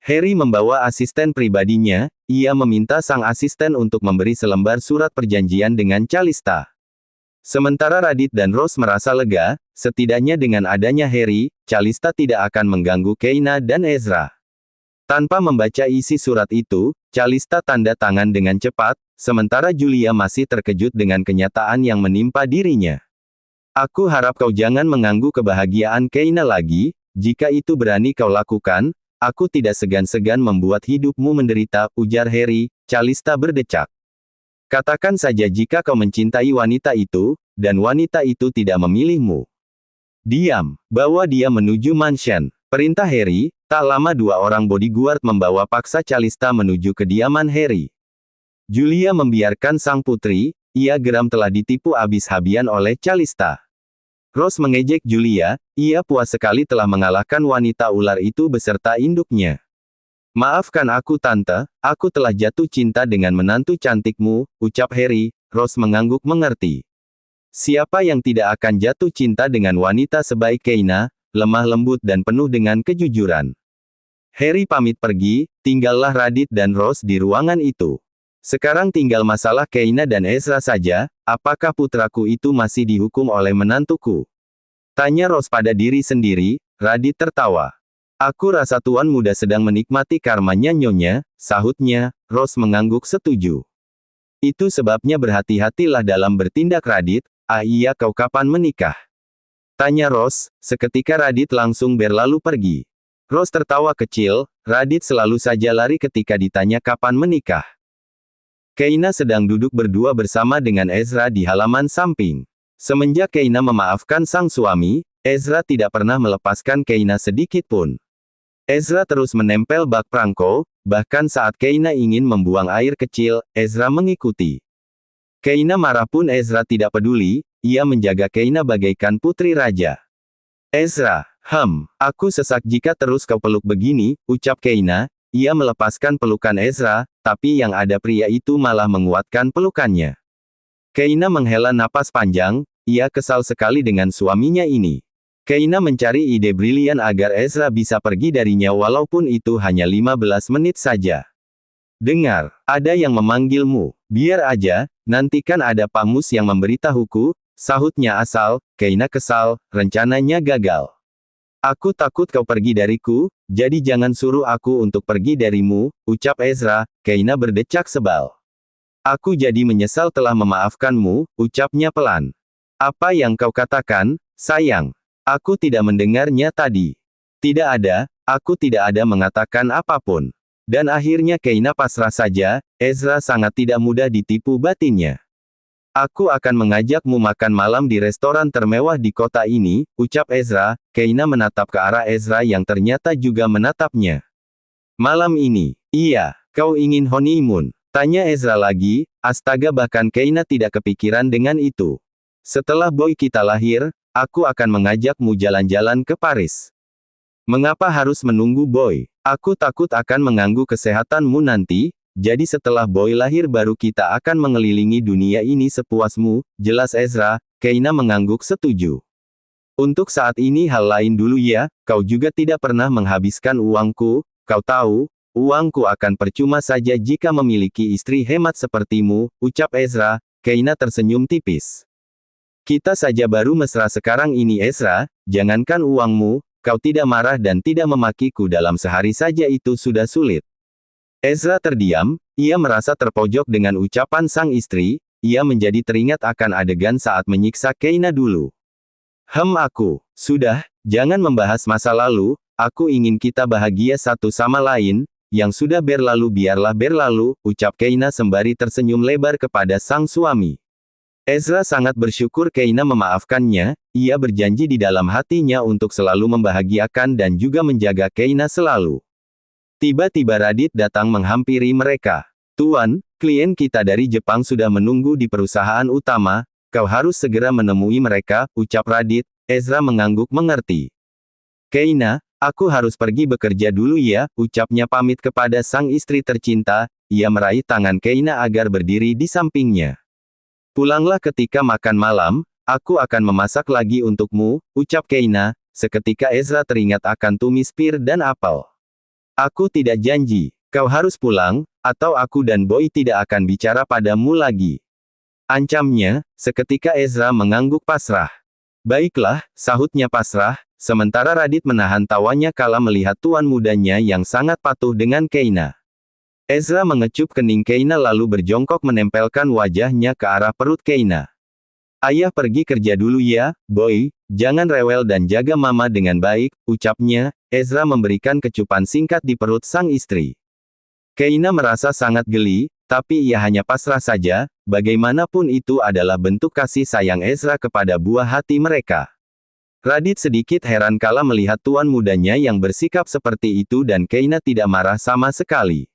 Harry membawa asisten pribadinya, ia meminta sang asisten untuk memberi selembar surat perjanjian dengan Calista. Sementara Raditz dan Rose merasa lega, setidaknya dengan adanya Harry, Calista tidak akan mengganggu Kayna dan Ezra. Tanpa membaca isi surat itu, Calista tanda tangan dengan cepat, sementara Julia masih terkejut dengan kenyataan yang menimpa dirinya. Aku harap kau jangan mengganggu kebahagiaan Kayna lagi, jika itu berani kau lakukan, aku tidak segan-segan membuat hidupmu menderita, ujar Harry. Calista berdecak. Katakan saja jika kau mencintai wanita itu, dan wanita itu tidak memilihmu. Diam, bawa dia menuju mansion. Perintah Harry. Tak lama dua orang bodyguard membawa paksa Calista menuju kediaman Harry. Julia membiarkan sang putri, ia geram telah ditipu habis-habian oleh Calista. Rose mengejek Julia, ia puas sekali telah mengalahkan wanita ular itu beserta induknya. Maafkan aku tante, aku telah jatuh cinta dengan menantu cantikmu, ucap Harry. Rose mengangguk mengerti. Siapa yang tidak akan jatuh cinta dengan wanita sebaik Kayna, lemah lembut dan penuh dengan kejujuran. Harry pamit pergi, tinggallah Raditz dan Rose di ruangan itu. Sekarang tinggal masalah Kayna dan Ezra saja, apakah putraku itu masih dihukum oleh menantuku? Tanya Rose pada diri sendiri. Raditz tertawa. Aku rasa tuan muda sedang menikmati karmanya nyonya, sahutnya. Rose mengangguk setuju. Itu sebabnya berhati-hatilah dalam bertindak Raditz. Iya kau kapan menikah? Tanya Rose, seketika Raditz langsung berlalu pergi. Rose tertawa kecil, Raditz selalu saja lari ketika ditanya kapan menikah. Kayna sedang duduk berdua bersama dengan Ezra di halaman samping. Semenjak Kayna memaafkan sang suami, Ezra tidak pernah melepaskan Kayna sedikit pun. Ezra terus menempel bak perangko, bahkan saat Kayna ingin membuang air kecil, Ezra mengikuti. Kayna marah pun Ezra tidak peduli, ia menjaga Kayna bagaikan putri raja. Ezra, aku sesak jika terus kau peluk begini, ucap Kayna. Ia melepaskan pelukan Ezra, tapi yang ada pria itu malah menguatkan pelukannya. Kayna menghela napas panjang, ia kesal sekali dengan suaminya ini. Kayna mencari ide brilian agar Ezra bisa pergi darinya walaupun itu hanya 15 menit saja. Dengar, ada yang memanggilmu. Biar aja, nanti kan ada Pak Mus yang memberitahuku, sahutnya asal. Kayna kesal, rencananya gagal. Aku takut kau pergi dariku, jadi jangan suruh aku untuk pergi darimu, ucap Ezra. Kayna berdecak sebal. Aku jadi menyesal telah memaafkanmu, ucapnya pelan. Apa yang kau katakan, sayang? Aku tidak mendengarnya tadi. Tidak ada, aku tidak ada mengatakan apapun. Dan akhirnya Kayna pasrah saja. Ezra sangat tidak mudah ditipu batinnya. Aku akan mengajakmu makan malam di restoran termewah di kota ini, ucap Ezra. Kayna menatap ke arah Ezra yang ternyata juga menatapnya. Malam ini? Iya, kau ingin honeymoon? Tanya Ezra lagi. Astaga, bahkan Kayna tidak kepikiran dengan itu. Setelah boy kita lahir, aku akan mengajakmu jalan-jalan ke Paris. Mengapa harus menunggu boy? Aku takut akan mengganggu kesehatanmu nanti. Jadi setelah boy lahir baru kita akan mengelilingi dunia ini sepuasmu, jelas Ezra. Kayna mengangguk setuju. Untuk saat ini hal lain dulu ya, kau juga tidak pernah menghabiskan uangku, kau tahu, uangku akan percuma saja jika memiliki istri hemat sepertimu, ucap Ezra. Kayna tersenyum tipis. Kita saja baru mesra sekarang ini Ezra, jangankan uangmu, kau tidak marah dan tidak memakiku dalam sehari saja itu sudah sulit. Ezra terdiam, ia merasa terpojok dengan ucapan sang istri, ia menjadi teringat akan adegan saat menyiksa Kayna dulu. Sudah, jangan membahas masa lalu, aku ingin kita bahagia satu sama lain, yang sudah berlalu biarlah berlalu, ucap Kayna sembari tersenyum lebar kepada sang suami. Ezra sangat bersyukur Kayna memaafkannya, ia berjanji di dalam hatinya untuk selalu membahagiakan dan juga menjaga Kayna selalu. Tiba-tiba Raditz datang menghampiri mereka. Tuan, klien kita dari Jepang sudah menunggu di perusahaan utama, kau harus segera menemui mereka, ucap Raditz. Ezra mengangguk mengerti. Kayna, aku harus pergi bekerja dulu ya, ucapnya pamit kepada sang istri tercinta, ia meraih tangan Kayna agar berdiri di sampingnya. Pulanglah ketika makan malam, aku akan memasak lagi untukmu, ucap Kayna. Seketika Ezra teringat akan tumis pir dan apel. Aku tidak janji. Kau harus pulang, atau aku dan Boy tidak akan bicara padamu lagi. Ancamnya, seketika Ezra mengangguk pasrah. Baiklah, sahutnya pasrah, sementara Radit menahan tawanya kala melihat tuan mudanya yang sangat patuh dengan Keina. Ezra mengecup kening Keina lalu berjongkok menempelkan wajahnya ke arah perut Keina. Ayah pergi kerja dulu ya, Boy, jangan rewel dan jaga mama dengan baik, ucapnya. Ezra memberikan kecupan singkat di perut sang istri. Keina merasa sangat geli, tapi ia hanya pasrah saja, bagaimanapun itu adalah bentuk kasih sayang Ezra kepada buah hati mereka. Radit sedikit heran kala melihat tuan mudanya yang bersikap seperti itu dan Keina tidak marah sama sekali.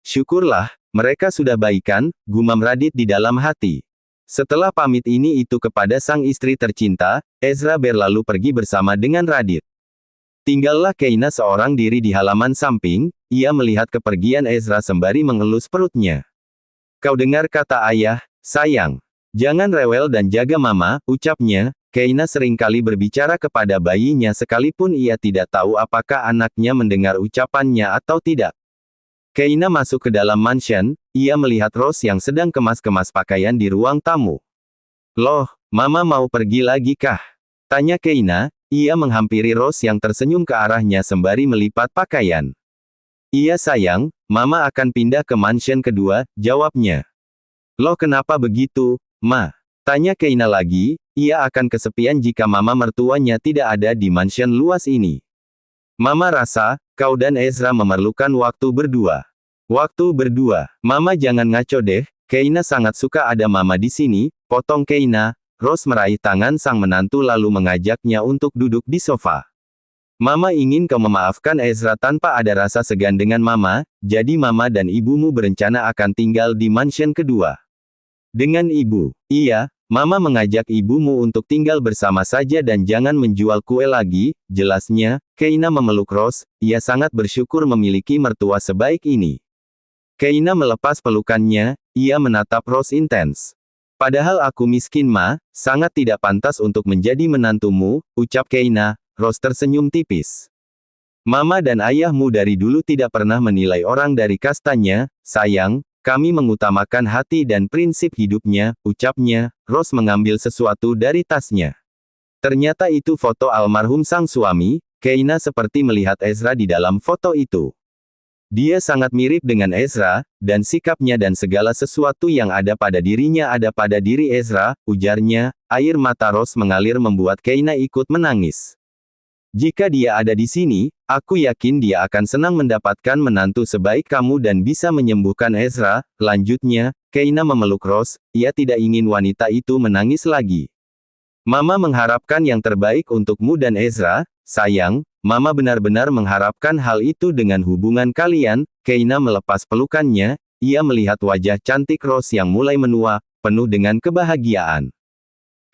Syukurlah, mereka sudah baikan, gumam Radit di dalam hati. Setelah pamit ini itu kepada sang istri tercinta, Ezra berlalu pergi bersama dengan Radit. Tinggallah Keina seorang diri di halaman samping, ia melihat kepergian Ezra sembari mengelus perutnya. Kau dengar kata ayah, sayang. Jangan rewel dan jaga mama, ucapnya. Keina seringkali berbicara kepada bayinya sekalipun ia tidak tahu apakah anaknya mendengar ucapannya atau tidak. Keina masuk ke dalam mansion, ia melihat Rose yang sedang kemas-kemas pakaian di ruang tamu. Loh, mama mau pergi lagi kah? Tanya Keina. Ia menghampiri Rose yang tersenyum ke arahnya sembari melipat pakaian. Iya sayang, mama akan pindah ke mansion kedua, jawabnya. Loh kenapa begitu, ma? Tanya Keina lagi, ia akan kesepian jika mama mertuanya tidak ada di mansion luas ini. Mama rasa, kau dan Ezra memerlukan waktu berdua. Waktu berdua, mama jangan ngaco deh, Keina sangat suka ada mama di sini, potong Keina. Rose meraih tangan sang menantu lalu mengajaknya untuk duduk di sofa. Mama ingin kau memaafkan Ezra tanpa ada rasa segan dengan mama, jadi mama dan ibumu berencana akan tinggal di mansion kedua. Dengan ibu, iya, mama mengajak ibumu untuk tinggal bersama saja dan jangan menjual kue lagi, jelasnya. Keina memeluk Rose, ia sangat bersyukur memiliki mertua sebaik ini. Keina melepas pelukannya, ia menatap Rose intens. Padahal aku miskin ma, sangat tidak pantas untuk menjadi menantumu, ucap Keina. Rose tersenyum tipis. Mama dan ayahmu dari dulu tidak pernah menilai orang dari kastanya, sayang, kami mengutamakan hati dan prinsip hidupnya, ucapnya. Rose mengambil sesuatu dari tasnya. Ternyata itu foto almarhum sang suami. Keina seperti melihat Ezra di dalam foto itu. Dia sangat mirip dengan Ezra, dan sikapnya dan segala sesuatu yang ada pada dirinya ada pada diri Ezra, ujarnya. Air mata Rose mengalir membuat Keina ikut menangis. Jika dia ada di sini, aku yakin dia akan senang mendapatkan menantu sebaik kamu dan bisa menyembuhkan Ezra. Lanjutnya, Keina memeluk Rose, ia tidak ingin wanita itu menangis lagi. Mama mengharapkan yang terbaik untukmu dan Ezra, sayang. Mama benar-benar mengharapkan hal itu dengan hubungan kalian. Keina melepas pelukannya, ia melihat wajah cantik Rose yang mulai menua, penuh dengan kebahagiaan.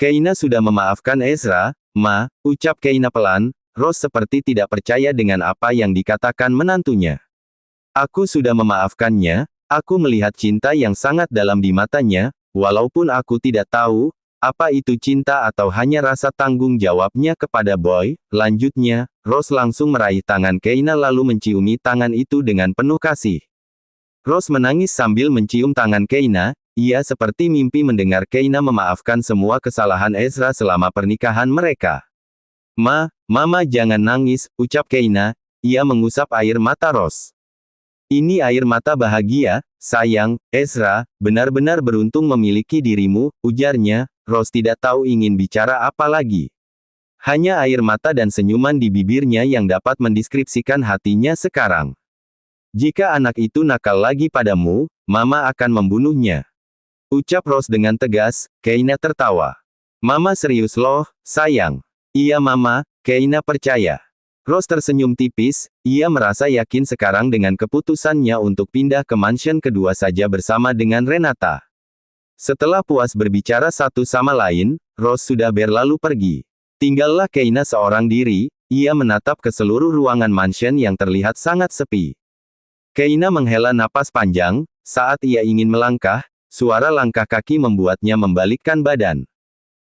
Keina sudah memaafkan Ezra, ma, ucap Keina pelan. Rose seperti tidak percaya dengan apa yang dikatakan menantunya. Aku sudah memaafkannya, aku melihat cinta yang sangat dalam di matanya, walaupun aku tidak tahu, apa itu cinta atau hanya rasa tanggung jawabnya kepada Boy. Lanjutnya, Rose langsung meraih tangan Keina lalu menciumi tangan itu dengan penuh kasih. Rose menangis sambil mencium tangan Keina, ia seperti mimpi mendengar Keina memaafkan semua kesalahan Ezra selama pernikahan mereka. Mama jangan nangis, ucap Keina, ia mengusap air mata Rose. Ini air mata bahagia, sayang, Ezra, benar-benar beruntung memiliki dirimu, ujarnya. Rose tidak tahu ingin bicara apa lagi. Hanya air mata dan senyuman di bibirnya yang dapat mendeskripsikan hatinya sekarang. Jika anak itu nakal lagi padamu, mama akan membunuhnya. Ucap Rose dengan tegas. Keina tertawa. Mama serius loh, sayang. Iya mama, Keina percaya. Rose tersenyum tipis, ia merasa yakin sekarang dengan keputusannya untuk pindah ke mansion kedua saja bersama dengan Renata. Setelah puas berbicara satu sama lain, Rose sudah berlalu pergi. Tinggallah Keina seorang diri, ia menatap ke seluruh ruangan mansion yang terlihat sangat sepi. Keina menghela napas panjang, saat ia ingin melangkah, suara langkah kaki membuatnya membalikkan badan.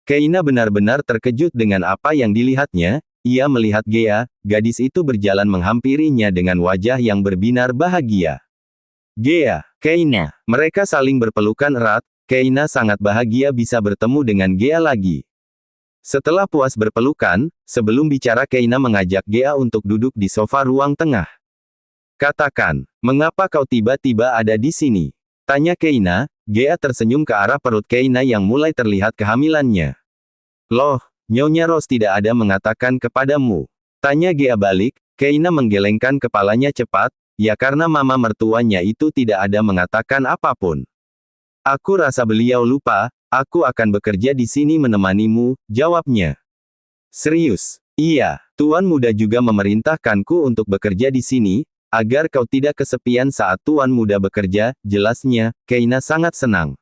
Keina benar-benar terkejut dengan apa yang dilihatnya, ia melihat Gea, gadis itu berjalan menghampirinya dengan wajah yang berbinar bahagia. Gea, Keina, mereka saling berpelukan erat. Keina sangat bahagia bisa bertemu dengan Gea lagi. Setelah puas berpelukan, sebelum bicara Keina mengajak Gea untuk duduk di sofa ruang tengah. Katakan, mengapa kau tiba-tiba ada di sini? Tanya Keina. Gea tersenyum ke arah perut Keina yang mulai terlihat kehamilannya. Loh, Nyonya Rose tidak ada mengatakan kepadamu. Tanya Gea balik. Keina menggelengkan kepalanya cepat. Ya karena mama mertuanya itu tidak ada mengatakan apapun. Aku rasa beliau lupa. Aku akan bekerja di sini menemanimu, jawabnya. Serius? Iya, Tuan Muda juga memerintahkanku untuk bekerja di sini, agar kau tidak kesepian saat Tuan Muda bekerja, jelasnya. Keina sangat senang.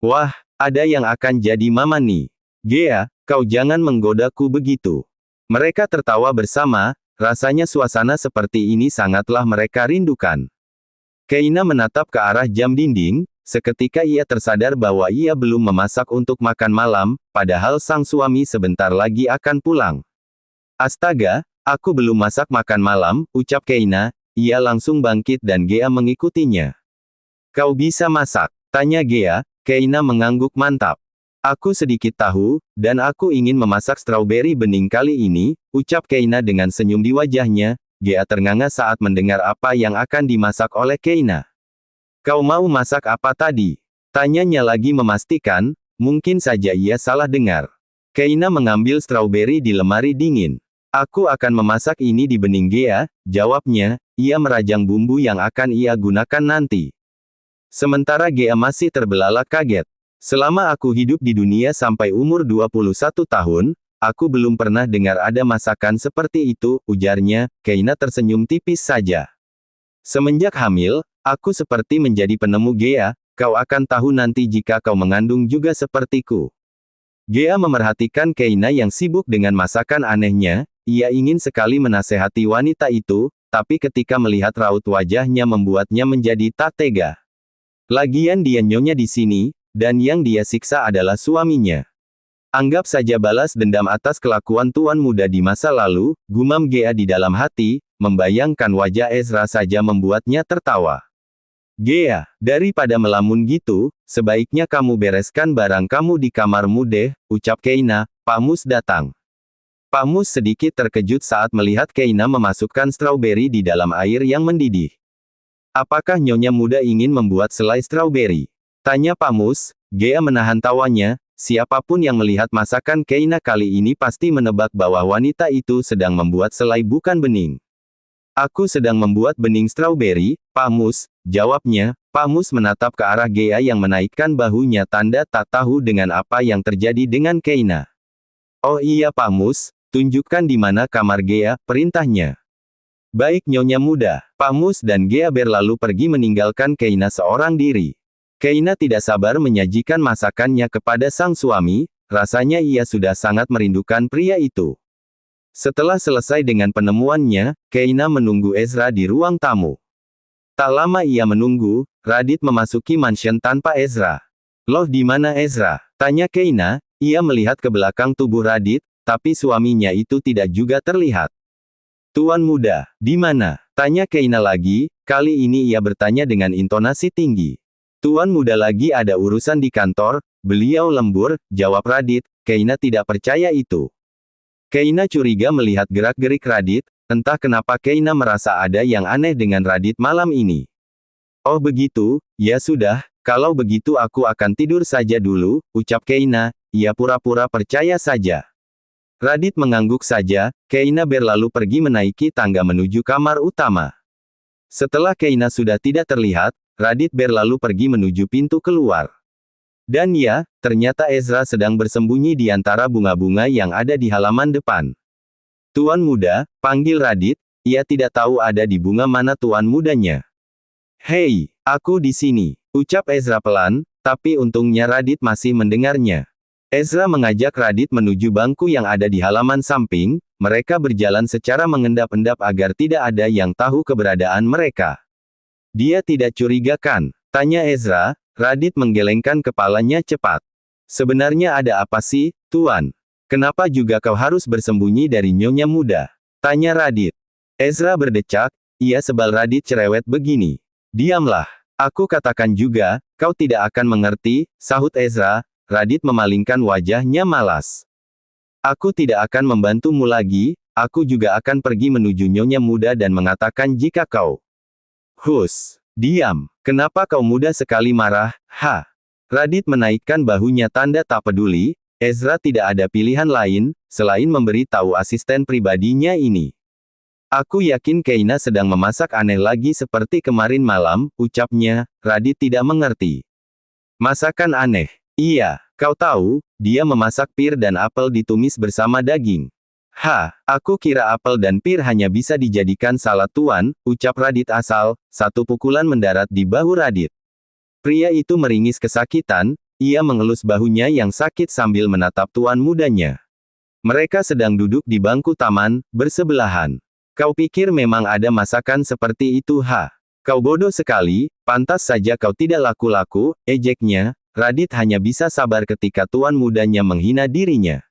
Wah, ada yang akan jadi mama nih. Gea, kau jangan menggodaku begitu. Mereka tertawa bersama, rasanya suasana seperti ini sangatlah mereka rindukan. Keina menatap ke arah jam dinding. Seketika ia tersadar bahwa ia belum memasak untuk makan malam, padahal sang suami sebentar lagi akan pulang. Astaga, aku belum masak makan malam, ucap Keina. Ia langsung bangkit dan Gea mengikutinya. Kau bisa masak? Tanya Gea. Keina mengangguk mantap. Aku sedikit tahu, dan aku ingin memasak strawberry bening kali ini, ucap Keina dengan senyum di wajahnya. Gea ternganga saat mendengar apa yang akan dimasak oleh Keina. Kau mau masak apa tadi? Tanyanya lagi memastikan, mungkin saja ia salah dengar. Keina mengambil strawberry di lemari dingin. Aku akan memasak ini di bening Gea, jawabnya. Ia merajang bumbu yang akan ia gunakan nanti. Sementara Gea masih terbelalak kaget. Selama aku hidup di dunia sampai umur 21 tahun, aku belum pernah dengar ada masakan seperti itu, ujarnya. Keina tersenyum tipis saja. Semenjak hamil, aku seperti menjadi penemu Gea, kau akan tahu nanti jika kau mengandung juga sepertiku. Gea memerhatikan Keina yang sibuk dengan masakan anehnya, ia ingin sekali menasehati wanita itu, tapi ketika melihat raut wajahnya membuatnya menjadi tak tega. Lagian dia nyonya di sini, dan yang dia siksa adalah suaminya. Anggap saja balas dendam atas kelakuan Tuan Muda di masa lalu, gumam Gea di dalam hati, membayangkan wajah Ezra saja membuatnya tertawa. Gea, daripada melamun gitu, sebaiknya kamu bereskan barang kamu di kamarmu deh, ucap Keina. Pak Mus datang. Pak Mus sedikit terkejut saat melihat Keina memasukkan strawberry di dalam air yang mendidih. Apakah Nyonya Muda ingin membuat selai strawberry? Tanya Pak Mus. Gea menahan tawanya. Siapapun yang melihat masakan Keina kali ini pasti menebak bahwa wanita itu sedang membuat selai bukan bening. Aku sedang membuat bening strawberry, Pak Mus, jawabnya. Pak Mus menatap ke arah Gea yang menaikkan bahunya tanda tak tahu dengan apa yang terjadi dengan Keina. Oh iya Pak Mus, tunjukkan di mana kamar Gea, perintahnya. Baik Nyonya Muda. Pak Mus dan Gea berlalu pergi meninggalkan Keina seorang diri. Keina tidak sabar menyajikan masakannya kepada sang suami, rasanya ia sudah sangat merindukan pria itu. Setelah selesai dengan penemuannya, Keina menunggu Ezra di ruang tamu. Tak lama ia menunggu, Radit memasuki mansion tanpa Ezra. Loh di mana Ezra? Tanya Keina. Ia melihat ke belakang tubuh Radit, tapi suaminya itu tidak juga terlihat. Tuan Muda, di mana? Tanya Keina lagi, kali ini ia bertanya dengan intonasi tinggi. Tuan Muda lagi ada urusan di kantor, beliau lembur, jawab Radit. Keina tidak percaya itu. Keina curiga melihat gerak-gerik Radit, entah kenapa Keina merasa ada yang aneh dengan Radit malam ini. Oh begitu, ya sudah, kalau begitu aku akan tidur saja dulu, ucap Keina. Ia pura-pura percaya saja. Radit mengangguk saja. Keina berlalu pergi menaiki tangga menuju kamar utama. Setelah Keina sudah tidak terlihat, Radit berlalu pergi menuju pintu keluar. Dan ya, ternyata Ezra sedang bersembunyi di antara bunga-bunga yang ada di halaman depan. Tuan Muda, panggil Radit, ia tidak tahu ada di bunga mana Tuan Mudanya. Hei, aku di sini, ucap Ezra pelan, tapi untungnya Radit masih mendengarnya. Ezra mengajak Radit menuju bangku yang ada di halaman samping, mereka berjalan secara mengendap-endap agar tidak ada yang tahu keberadaan mereka. Dia tidak curiga kan? Tanya Ezra. Radit menggelengkan kepalanya cepat. Sebenarnya ada apa sih, Tuan? Kenapa juga kau harus bersembunyi dari Nyonya Muda? Tanya Radit. Ezra berdecak, ia sebal Radit cerewet begini. Diamlah. Aku katakan juga, kau tidak akan mengerti, sahut Ezra. Radit memalingkan wajahnya malas. Aku tidak akan membantumu lagi, aku juga akan pergi menuju Nyonya Muda dan mengatakan jika kau... Hus, diam. Kenapa kau mudah sekali marah, ha? Radit menaikkan bahunya tanda tak peduli. Ezra tidak ada pilihan lain, selain memberi tahu asisten pribadinya ini. Aku yakin Keina sedang memasak aneh lagi seperti kemarin malam, ucapnya. Radit tidak mengerti. Masakan aneh. Iya, kau tahu, dia memasak pir dan apel ditumis bersama daging. Aku kira apel dan pir hanya bisa dijadikan salad tuan, ucap Radit asal. Satu pukulan mendarat di bahu Radit. Pria itu meringis kesakitan. Ia mengelus bahunya yang sakit sambil menatap tuan mudanya. Mereka sedang duduk di bangku taman, bersebelahan. Kau pikir memang ada masakan seperti itu, ha? Kau bodoh sekali, pantas saja kau tidak laku-laku, ejeknya. Radit hanya bisa sabar ketika tuan mudanya menghina dirinya.